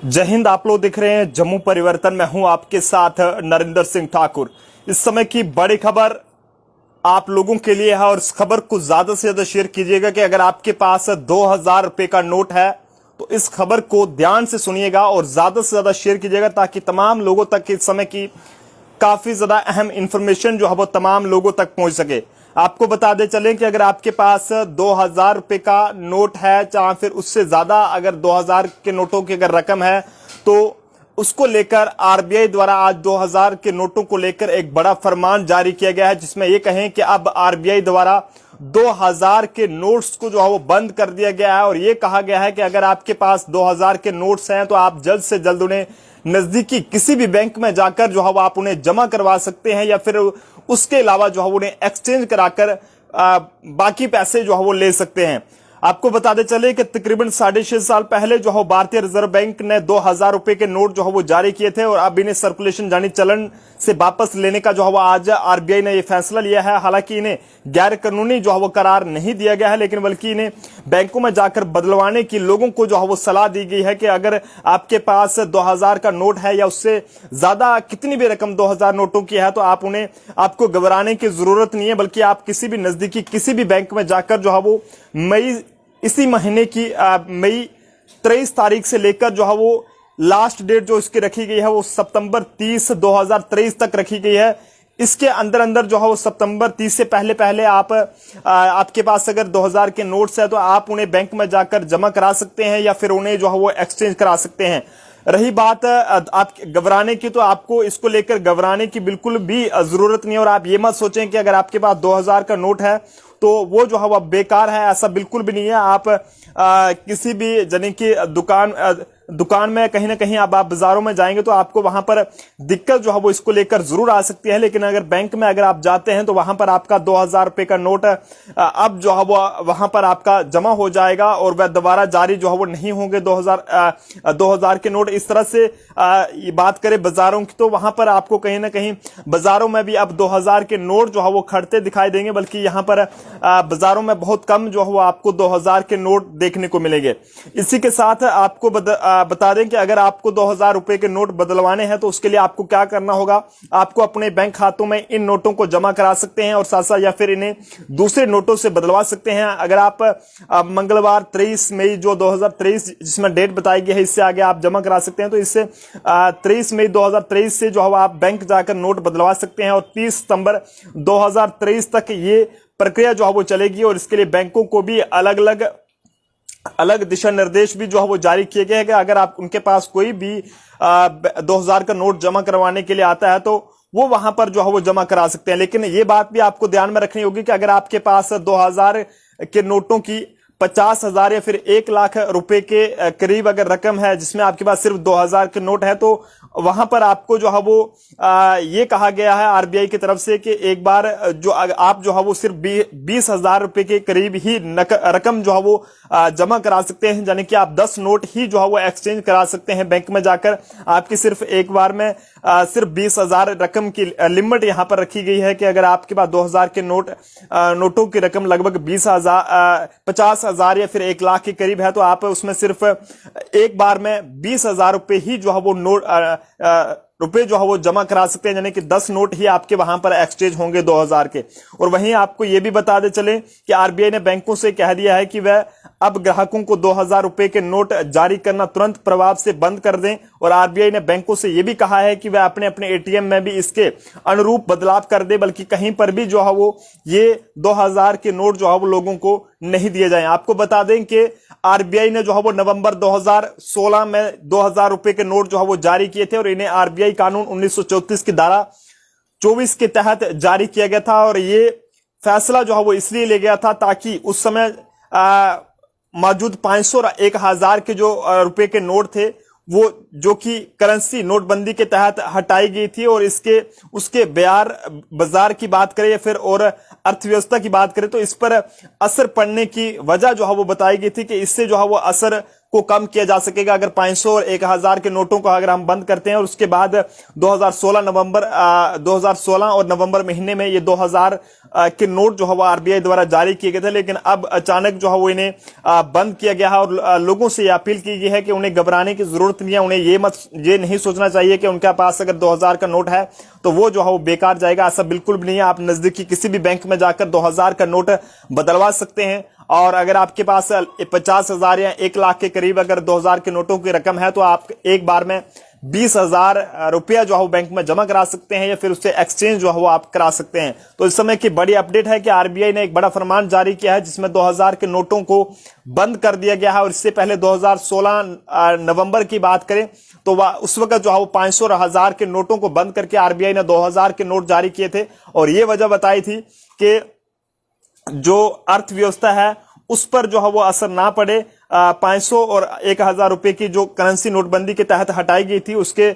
जय हिंद। आप लोग दिख रहे हैं जम्मू परिवर्तन में हूं आपके साथ नरेंद्र सिंह ठाकुर। इस समय की बड़ी खबर आप लोगों के लिए है और इस खबर को ज्यादा से ज्यादा शेयर कीजिएगा कि अगर आपके पास 2000 रुपए का नोट है तो इस खबर को ध्यान से सुनिएगा और ज्यादा से ज्यादा शेयर कीजिएगा ताकि तमाम लोगों तक इस समय की काफी ज्यादा अहम इंफॉर्मेशन जो है वो तमाम लोगों तक पहुंच सके। आपको बता दे चलें कि अगर आपके पास 2000 रुपए का नोट है या फिर उससे ज्यादा अगर 2000 के नोटों की अगर रकम है तो उसको लेकर आरबीआई द्वारा आज 2000 के नोटों को लेकर एक बड़ा फरमान जारी किया गया है, जिसमें यह कहें कि अब आरबीआई द्वारा 2000 के नोट्स को जो है वो बंद कर दिया गया है और यह कहा गया है कि अगर आपके पास 2000 के नोट्स हैं तो आप जल्द से जल्द उन्हें नजदीकी किसी भी बैंक में जाकर जो है वो आप उन्हें जमा करवा सकते हैं या फिर उसके अलावा जो है उन्हें एक्सचेंज कराकर बाकी पैसे जो है वो ले सकते हैं। आपको बताते चले कि तकरीबन 6.5 साल पहले जो है भारतीय रिजर्व बैंक ने 2000 रुपए के नोट जो है वो जारी किए थे और अब इन्हें सर्कुलेशन यानी चलन से वापस लेने का जो है वो आज आरबीआई ने यह फैसला लिया है। हालांकि इन्हें गैर कानूनी जो है वो करार नहीं दिया गया है, लेकिन बल्कि इन्हें बैंकों में जाकर बदलवाने की लोगों को जो है वो सलाह दी गई है कि अगर आपके पास 2000 का नोट है या उससे ज्यादा कितनी भी रकम 2000 नोटों की है तो आपको घबराने की जरूरत नहीं है, बल्कि आप किसी भी नजदीकी किसी भी बैंक में जाकर जो है वो इसी महीने की मई 23 तारीख से लेकर जो है वो लास्ट डेट जो इसकी रखी गई है वो सितंबर 30 2023 तक रखी गई है। इसके अंदर अंदर जो है वो सितंबर 30 से पहले पहले आपके पास अगर 2000 के नोट्स है तो आप उन्हें बैंक में जाकर जमा करा सकते हैं या फिर उन्हें जो है वो एक्सचेंज करा सकते हैं। रही बात आप घबराने की, तो आपको इसको लेकर घबराने की बिल्कुल भी जरूरत नहीं है और आप ये मत सोचें कि अगर आपके पास 2000 का नोट है तो वो जो है वह बेकार है, ऐसा बिल्कुल भी नहीं है। आप किसी भी यानी कि दुकान में कहीं ना कहीं आप बाजारों में जाएंगे तो आपको वहां पर दिक्कत जो है वो इसको लेकर जरूर आ सकती है, लेकिन अगर बैंक में अगर आप जाते हैं तो वहां पर आपका 2000 रुपए का नोट अब जो है वो वहां पर आपका जमा हो जाएगा और वह दोबारा जारी जो है वो नहीं होंगे 2000 के नोट। इस तरह से ये बात करें बाजारों की तो वहां पर आपको कहीं ना कहीं बाजारों में भी अब 2000 के नोट जो है वो खड़ते दिखाई देंगे, बल्कि यहां पर बाजारों में बहुत कम जो है वो आपको 2000 के नोट देखने को मिलेंगे। इसी के साथ आपको बता दें कि अगर आपको 2000 रुपए के नोट बदलवाने हैं तो उसके लिए आपको क्या करना होगा। आपको अपने बैंक खातों में इन नोटों को जमा करा सकते हैं और साथ साथ या फिर इन्हें दूसरे नोटों से बदलवा सकते हैं। अगर आप मंगलवार 23 मई जो 2023 जिसमें डेट बताई गई है इससे आगे आप जमा करा सकते हैं, तो इससे 23 मई 2023 से जो है आप बैंक जाकर नोट बदलवा सकते हैं और 30 सितंबर 2023 तक ये प्रक्रिया जो है वो चलेगी और इसके लिए बैंकों को भी अलग दिशा निर्देश भी जो है वो जारी किए गए हैं कि अगर आप उनके पास कोई भी 2000 का नोट जमा करवाने के लिए आता है तो वो वहां पर जो है वो जमा करा सकते हैं। लेकिन ये बात भी आपको ध्यान में रखनी होगी कि अगर आपके पास 2000 के नोटों की 50,000 या फिर 1 लाख रुपए के करीब अगर रकम है जिसमें आपके पास सिर्फ 2000 के नोट है तो वहां पर आपको जो है वो ये कहा गया है आरबीआई की तरफ से कि एक बार जो आप जो है वो सिर्फ 20,000 रुपए के करीब ही रकम जो है वो जमा करा सकते हैं, यानी कि आप 10 नोट ही जो है वो एक्सचेंज करा सकते हैं बैंक में जाकर। आपकी सिर्फ एक बार में सिर्फ 20,000 रकम की लिमिट यहां पर रखी गई है कि अगर आपके पास 2000 के नोटों की रकम लगभग 50,000 या फिर 1 लाख के करीब है तो आप उसमें सिर्फ एक बार में 20,000 रुपए ही जो है वो रुपए जो है वो जमा करा सकते हैं, यानी कि 10 नोट ही आपके वहां पर एक्सचेंज होंगे 2000 के। और वहीं आपको यह भी बता दे चले कि आरबीआई ने बैंकों से कह दिया है कि वह अब ग्राहकों को 2000 रुपए के नोट जारी करना तुरंत प्रभाव से बंद कर दें और आरबीआई ने बैंकों से यह भी कहा है कि वह अपने अपने एटीएम में भी इसके अनुरूप बदलाव कर दे, बल्कि कहीं पर भी जो है वो ये 2000 के नोट जो है वो लोगों को नहीं दिए जाएं। आपको बता दें कि आरबीआई ने जो है वो नवंबर 2016 में 2000 रुपए के नोट जो है वो जारी किए थे और इन्हें आरबीआई कानून 1934 की धारा 24 के तहत जारी किया गया था और ये फैसला जो है वो इसलिए ले गया था ताकि उस समय मौजूद 500 और 1000 के जो रुपए के नोट थे वो जो कि करेंसी नोटबंदी के तहत हटाई गई थी और उसके बाजार की बात करें या फिर और अर्थव्यवस्था की बात करें तो इस पर असर पड़ने की वजह जो है वो बताई गई थी कि इससे जो है वो असर को कम किया जा सकेगा। अगर 500 और 1000 के नोटों को अगर हम बंद करते हैं और उसके बाद 2016 और नवंबर महीने में ये 2000 के नोट जो है वो आरबीआई द्वारा जारी किए गए थे, लेकिन अब अचानक जो है वो इन्हें बंद किया गया है। और लोगों से अपील की गई है कि उन्हें घबराने की जरूरत नहीं है, उन्हें ये नहीं सोचना चाहिए कि उनके पास अगर 2000 का नोट है तो वो जो है वो बेकार जाएगा। ऐसा बिल्कुल भी नहीं है। आप नजदीकी किसी भी बैंक में जाकर 2000 का नोट बदलवा सकते हैं। और अगर आपके पास 50,000 या 1 लाख के करीब अगर 2000 के नोटों की रकम है तो आप एक बार में 20,000 रुपया जो है वो बैंक में जमा करा सकते हैं या फिर उससे एक्सचेंज जो है वो आप करा सकते हैं। तो इस समय की बड़ी अपडेट है कि आरबीआई ने एक बड़ा फरमान जारी किया है जिसमें 2000 के नोटों को बंद कर दिया गया है। और इससे पहले 2016 नवंबर की बात करें तो उस वक्त जो है वो 500 और 1000 के नोटों को बंद करके आरबीआई ने 2000 के नोट जारी किए थे। और ये वजह बताई थी कि जो अर्थव्यवस्था है उस पर जो है वो असर ना पड़े। 500 और 1000 रुपए की जो करेंसी नोटबंदी के तहत हटाई गई थी उसके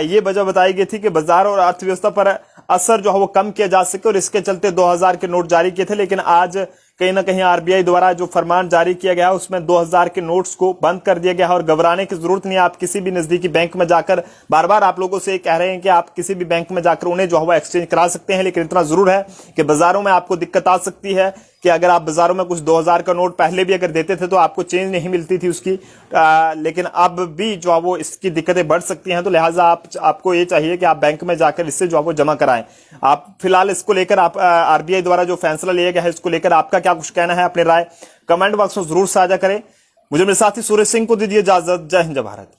ये वजह बताई गई थी कि बाजार और अर्थव्यवस्था पर असर जो है वो कम किया जा सके, और इसके चलते 2000 के नोट जारी किए थे। लेकिन आज कहीं ना कहीं आरबीआई द्वारा जो फरमान जारी किया गया उसमें 2000 के नोट्स को बंद कर दिया गया है। और घबराने की जरूरत नहीं है। आप किसी भी नजदीकी बैंक में जाकर, बार बार आप लोगों से कह रहे हैं कि आप किसी भी बैंक में जाकर उन्हें जो है वो एक्सचेंज करा सकते हैं। लेकिन इतना जरूर है कि बाजारों में आपको दिक्कत आ सकती है कि अगर आप बाजारों में कुछ 2000 का नोट पहले भी अगर देते थे तो आपको चेंज नहीं मिलती थी उसकी, लेकिन अब भी जो है वो इसकी दिक्कतें बढ़ सकती हैं। तो लिहाजा आपको ये चाहिए कि आप बैंक में जाकर इससे जो है वो जमा कराएं। आप फिलहाल इसको लेकर आप आरबीआई द्वारा जो फैसला लिया गया है इसको लेकर आपका क्या कुछ कहना है, अपने राय कमेंट बॉक्स में जरूर साझा करें। मुझे मेरे साथी सूरज सिंह को दीजिए इजाजत। जय हिंद, जय भारत।